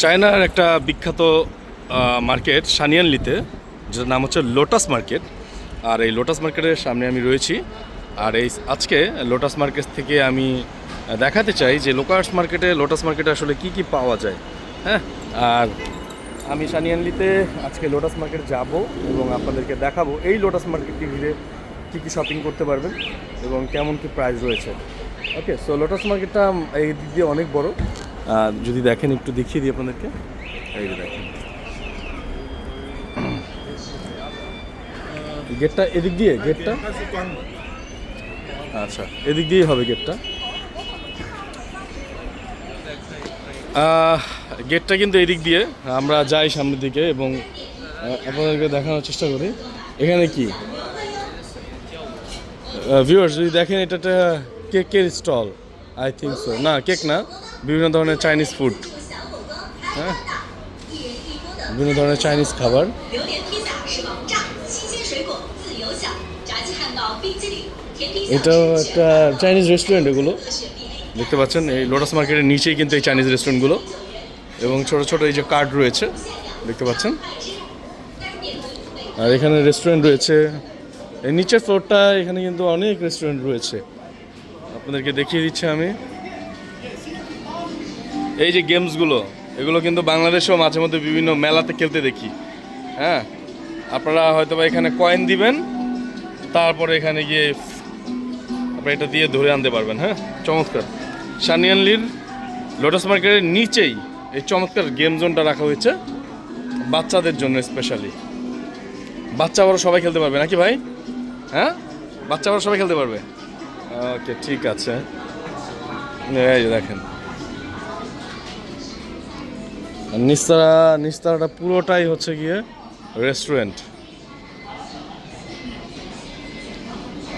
চায়নার একটা বিখ্যাত মার্কেট সানিয়ানলিতে, যেটার নাম হচ্ছে লোটাস মার্কেট। আর এই লোটাস মার্কেটের সামনে আমি রয়েছি। আর এই আজকে লোটাস মার্কেট থেকে আমি দেখাতে চাই যে লোটাস মার্কেটে আসলে কি কি পাওয়া যায়। হ্যাঁ, আর আমি সানিয়ানলিতে আজকে লোটাস মার্কেট যাব এবং আপনাদেরকে দেখাবো এই লোটাস মার্কেটটি ঘিরে কী কী শপিং করতে পারবেন এবং কেমন কী প্রাইস রয়েছে। ওকে, সো লোটাস মার্কেটটা এই দিক দিয়ে অনেক বড়। যদি দেখেন, একটু দেখিয়ে দিই আপনাদেরকে। এই যে দেখেন, গেটটা এদিক দিয়ে, গেটটা আচ্ছা এদিক দিয়েই হবে গেটটা। গেটটা কিন্তু এদিক দিয়ে, আমরা যাই সামনের দিকে এবং আপনাদেরকে দেখানোর চেষ্টা করি। এখানে কি ভিউয়ার্স যদি দেখেন, এটা একটা কেকের স্টল, আই থিঙ্ক সো। না, কেক না, বিভিন্ন ধরনের চাইনিজ ফুড। হ্যাঁ, বিভিন্ন ধরনের চাইনিজ খাবার। এটাও একটা চাইনিজ রেস্টুরেন্ট। এগুলো দেখতে পাচ্ছেন এই লোটাস মার্কেটের নিচেই কিন্তু এই চাইনিজ রেস্টুরেন্টগুলো, এবং ছোট ছোট এই যে কার্ড রয়েছে দেখতে পাচ্ছেন। আর এখানে রেস্টুরেন্ট রয়েছে, এই নিচের ফ্লোরটা, এখানে কিন্তু অনেক রেস্টুরেন্ট রয়েছে। আপনাদেরকে দেখিয়ে দিচ্ছি আমি। এই যে গেমসগুলো, এগুলো কিন্তু বাংলাদেশেও মাঝে মধ্যে বিভিন্ন মেলাতে খেলতে দেখি। হ্যাঁ, আপনারা হয়তো বা এখানে কয়েন দিবেন, তারপরে এখানে গিয়ে আপনারা এটা দিয়ে ধরে আনতে পারবেন। হ্যাঁ, চমৎকার। সানিয়ানলির লোটাস মার্কেটের নিচেই এই চমৎকার গেম জোনটা রাখা হয়েছে বাচ্চাদের জন্য স্পেশালি। বাচ্চা বড় সবাই খেলতে পারবে নাকি ভাই? হ্যাঁ, বাচ্চা বড় সবাই খেলতে পারবে। ওকে, ঠিক আছে। এই যে দেখেন, নিস্তারাটা পুরোটাই হচ্ছে গিয়ে রেস্টুরেন্ট।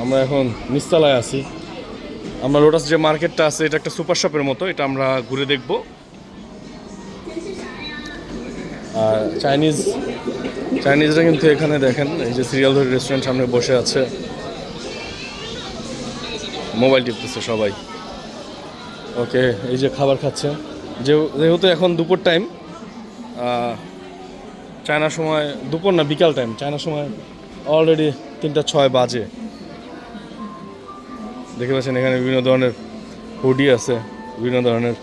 আমরা এখন নিস্তালায় আছি। আমরা লোটাস যে মার্কেটটা আছে, এটা একটা সুপার শপের মতো, এটা আমরা ঘুরে দেখব। আর চাইনিজরা কিন্তু এখানে দেখেন, এই যে সিরিয়াল ধরে রেস্টুরেন্ট সামনে বসে আছে, মোবাইল টিপতেছে সবাই। ওকে, এই যে খাবার খাচ্ছে, যেহেতু এখন দুপুর টাইম, চায়নার সময় দুপুর না, বিকাল টাইম। চায়নার সময় অলরেডি 3টা 6 বাজে। দেখতে পাচ্ছেন এখানে বিভিন্ন ধরনের হুডি আছে, বিভিন্ন ধরনের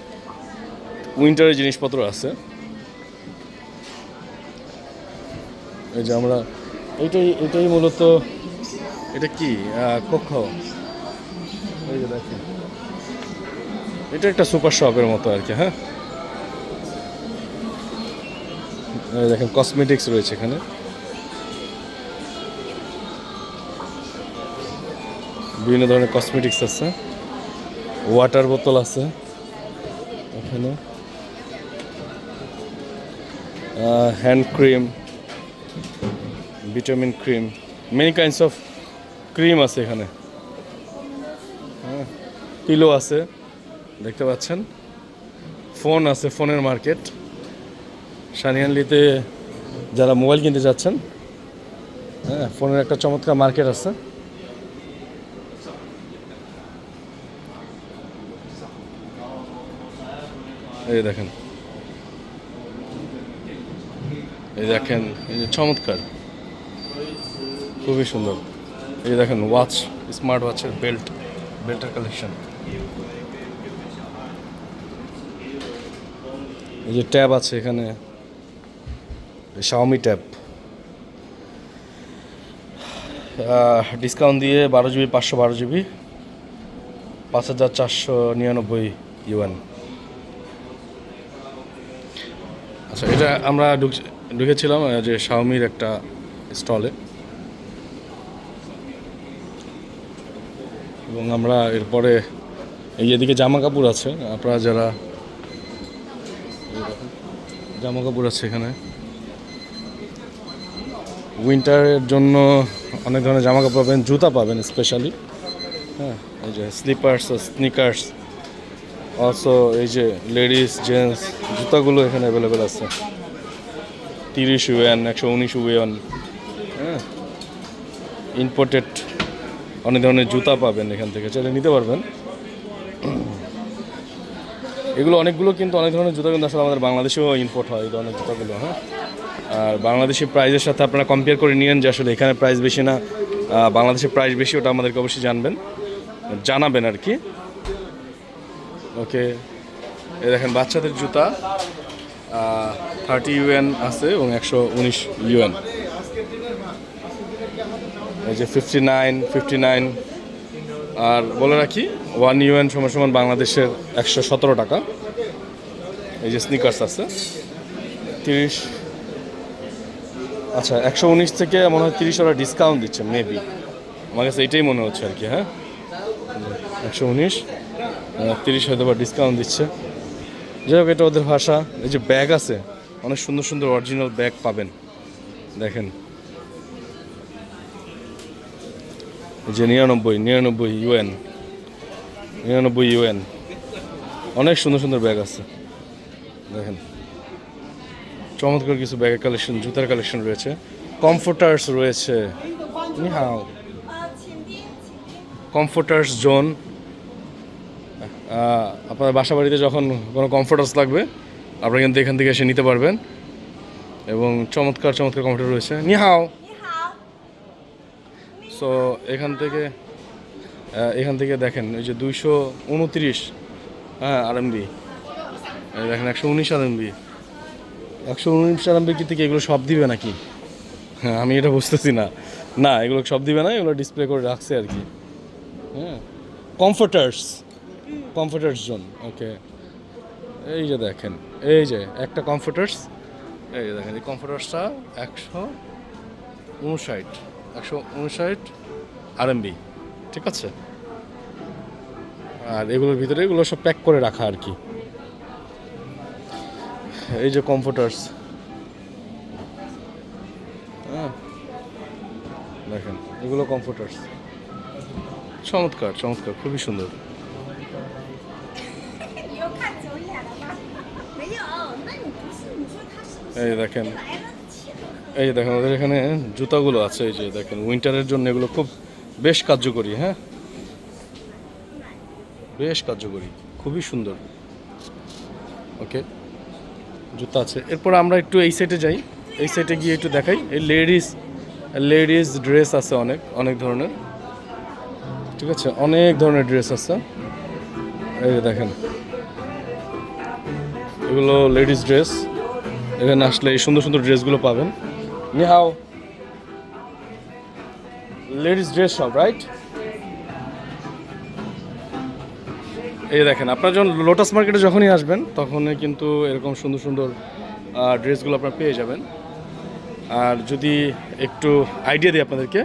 উইন্টারের জিনিসপত্র আছে। এই যে আমরা এটাই মূলত, এটা কি কক্ষ, এই যে দেখেন, এটা একটা সুপার শপের মতো আর কি। হ্যাঁ, এই দেখেন কসমেটিক্স রয়েছে এখানে, বিভিন্ন ধরনের কসমেটিক্স আছে, ওয়াটার বোতল আছে এখানে, hand cream, vitamin cream, many kinds of cream আছে এখানে। হ্যাঁ, পিলো আছে দেখতে পাচ্ছেন, ফোন আছে, ফোনের মার্কেট। সানিয়ানলিতে যারা মোবাইল কিনতে যাচ্ছেন, হ্যাঁ, ফোনের একটা চমৎকার মার্কেট আছে। এই দেখেন, এই দেখেন, এই যে চমৎকার, খুবই সুন্দর। এই দেখেন ওয়াচ, স্মার্ট ওয়াচের বেল্টের কালেকশন। এই যে ট্যাব আছে এখানে, শাওমি ট্যাব, ডিসকাউন্ট দিয়ে 12 GB 512 GB 5499 ইউয়ান। আচ্ছা, এটা আমরা ঢুকেছিলাম যে শাওমির একটা স্টলে, এবং আমরা এরপরে এই এদিকে জামা কাপড় আছে। আপনারা যারা জামা কাপড় আছে এখানে, উইন্টারের জন্য অনেক ধরনের জামা কাপড় পাবেন, জুতা পাবেন স্পেশালি। হ্যাঁ, এই যে স্লিপার্স, স্নিকার্স, অলসো এই যে লেডিস জেন্টস জুতাগুলো এখানে অ্যাভেলেবেল আছে। 30 ইউয়ান, 119 ইউয়ান। হ্যাঁ, ইম্পোর্টেড অনেক ধরনের জুতা পাবেন এখান থেকে, চাইলে নিতে পারবেন। এগুলো অনেকগুলো কিন্তু অনেক ধরনের জুতা কিন্তু আসলে আমাদের বাংলাদেশেও ইম্পোর্ট হয় এই ধরনের জুতাগুলো, হ্যাঁ। আর বাংলাদেশি প্রাইসের সাথে আপনারা কম্পেয়ার করে নিয়েন যে আসলে এখানে প্রাইস বেশি না বাংলাদেশের প্রাইস বেশি, ওটা আমাদেরকে অবশ্যই জানাবেন আর কি। ওকে, এই দেখেন বাচ্চাদের জুতা 30 ইউএন আছে এবং 119 ইউএন। এই যে 59 আর বলে রাখি 1 ইউএন সমান বাংলাদেশের 117 টাকা। এই যে স্নিকার্স আছে 30, আচ্ছা 119 থেকে মনে হয় 30 ওরা ডিসকাউন্ট দিচ্ছে মেবি, আমার কাছে এটাই মনে হচ্ছে আর কি, হ্যাঁ। 119 30 হয়তো বা ডিসকাউন্ট দিচ্ছে, যাই হোক এটা ওদের ভাষা। এই যে ব্যাগ আছে, অনেক সুন্দর সুন্দর অরিজিনাল ব্যাগ পাবেন, দেখেন। এই যে 99 ইউএন, 99 ইউএন, অনেক সুন্দর সুন্দর ব্যাগ আছে দেখেন। চমৎকার কিছু ব্যাগের কালেকশন, জুতার কালেকশন রয়েছে, কমফোর্টার্স রয়েছে, নিহাও কমফোর্টার্স জোন। আপনার বাসা বাড়িতে যখন কোনো কমফোর্টার্স লাগবে আপনারা কিন্তু এখান থেকে এসে নিতে পারবেন, এবং চমৎকার চমৎকার কমফোর্টার রয়েছে, নিহাও। সো এখান থেকে দেখেন ওই যে 229, হ্যাঁ আরএমবি, দেখেন 119 আরএমবি, 119 আরএমবি কি থেকে এগুলো সব দিবে নাকি? হ্যাঁ আমি এটা বুঝতেছি না, না এগুলো সব দিবে না, এগুলো ডিসপ্লে করে রাখছে আর কি, হ্যাঁ। কমফোর্টার্স জোন, ওকে। এই যে দেখেন, এই যে একটা কমফোর্টার্স, এই যে দেখেন এই কমফোর্টার্সটা 159 আরএমবি, ঠিক আছে। আর এগুলোর ভিতরে এগুলো সব প্যাক করে রাখা আর কি। এই যে কমফোর্টার্স, হ্যাঁ দেখেন এগুলো কমফোর্টার্স, চমৎকার চমৎকার, খুবই সুন্দর। এই দেখেন, এই যে দেখেন ওদের এখানে জুতাগুলো আছে, এই যে দেখেন উইন্টারের জন্য এগুলো খুব বেশ কার্যকরী, হ্যাঁ বেশ কার্যকরী, খুবই সুন্দর। ওকে, জুতা আছে। এরপর আমরা একটু এই সাইডে যাই, এই সাইডে গিয়ে একটু দেখাই। এই লেডিস ড্রেস আছে অনেক অনেক ধরনের, ঠিক আছে, অনেক ধরনের ড্রেস আছে। এই যে দেখেন এগুলো লেডিস ড্রেস, এখানে আসলে এই সুন্দর সুন্দর ড্রেসগুলো পাবেন। নিহাও, লেডিস ড্রেস সব, রাইট? এই দেখেন আপনারা যখন লোটাস মার্কেটে যখনই আসবেন তখনই কিন্তু এরকম সুন্দর সুন্দর ড্রেসগুলো আপনারা পেয়ে যাবেন। আর যদি একটু আইডিয়া দিই আপনাদেরকে,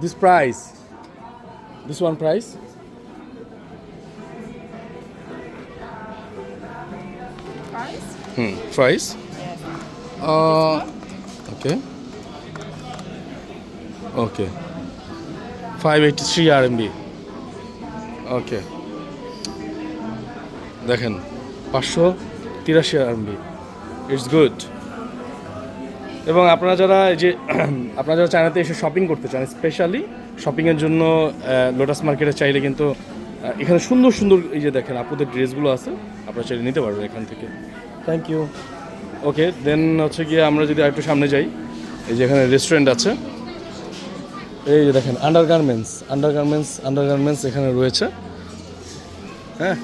this one price price okay 583 RMB, okay দেখেন 583 আরএমবি, ইটস গুড। এবং আপনারা যারা চায়নাতে এসে শপিং করতে চান, স্পেশালি শপিংয়ের জন্য লোটাস মার্কেটে চাইলে কিন্তু এখানে সুন্দর সুন্দর এই যে দেখেন আপুদের ড্রেসগুলো আছে, আপনারা চাইলে নিতে পারবেন এখান থেকে। Thank you. ওকে, দেন হচ্ছে গিয়ে আমরা যদি আরেকটু সামনে যাই, এই যে এখানে রেস্টুরেন্ট আছে, এই যে দেখেন আন্ডারগার্মেন্টস এখানে রয়েছে, হ্যাঁ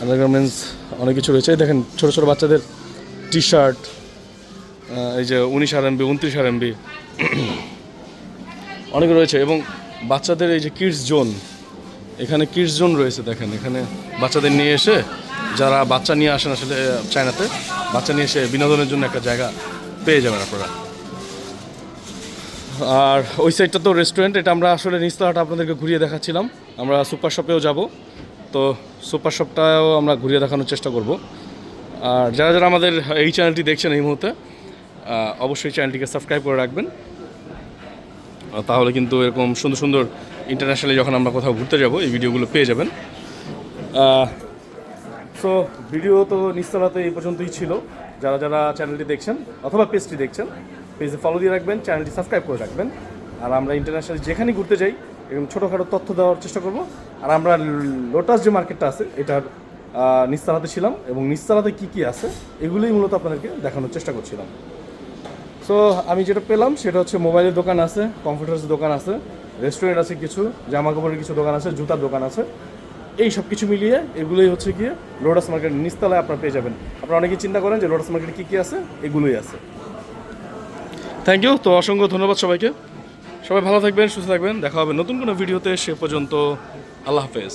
আন্ডারগার্মেন্টস অনেক কিছু রয়েছে। এই দেখেন ছোটো ছোটো বাচ্চাদের টি শার্ট, এই যে 19 আরএমবি 29 আরএমবি অনেক রয়েছে। এবং বাচ্চাদের এই যে কিডস জোন, এখানে কিডস জোন রয়েছে, দেখেন এখানে বাচ্চাদের নিয়ে এসে, যারা বাচ্চা নিয়ে আসেন আসলে চায়নাতে, বাচ্চা নিয়ে এসে বিনোদনের জন্য একটা জায়গা পেয়ে যাবেন আপনারা। আর ওই সাইডটা তো রেস্টুরেন্ট, এটা আমরা আসলে নিচতলাটা আপনাদেরকে ঘুরিয়ে দেখাচ্ছিলাম। আমরা সুপার শপেও যাব, তো সুপার শপটাও আমরা ঘুরিয়ে দেখানোর চেষ্টা করব। আর যারা যারা আমাদের এই চ্যানেলটি দেখছেন এই মুহূর্তে, অবশ্যই চ্যানেলটিকে সাবস্ক্রাইব করে রাখবেন, তাহলে কিন্তু এরকম সুন্দর সুন্দর ইন্টারন্যাশনালি যখন আমরা কোথাও ঘুরতে যাব এই ভিডিওগুলো পেয়ে যাবেন। সো ভিডিও তো নিচতলাতে এই পর্যন্তই ছিল। যারা যারা চ্যানেলটি দেখছেন অথবা পেজটি দেখছেন, পেজে ফলো দিয়ে রাখবেন, চ্যানেলটি সাবস্ক্রাইব করে রাখবেন। আর আমরা ইন্টারন্যাশনাল যেখানে ঘুরতে যাই এরকম ছোটোখাটো তথ্য দেওয়ার চেষ্টা করব। আর আমরা লোটাস যে মার্কেটটা আছে এটার নিচতলাতে ছিলাম এবং নিচতলাতে কী কী আছে এগুলোই মূলত আপনাদেরকে দেখানোর চেষ্টা করছিলাম। সো আমি যেটা পেলাম সেটা হচ্ছে মোবাইলের দোকান আছে, কম্পিউটারের দোকান আছে, রেস্টুরেন্ট আছে, কিছু জামা কাপড়ের কিছু দোকান আছে, জুতার দোকান আছে। এই সব কিছু মিলিয়ে এগুলোই হচ্ছে গিয়ে লোটাস মার্কেট নিচতলায় আপনারা পেয়ে যাবেন। আপনারা অনেকেই চিন্তা করেন যে লোটাস মার্কেটে কী কী আছে, এগুলোই আছে। Thank you. তো অসংখ্য ধন্যবাদ সবাইকে। সবাই ভালো থাকবেন, সুস্থ থাকবেন। দেখা হবে নতুন কোনো ভিডিওতে। সে পর্যন্ত আল্লাহ হাফেজ।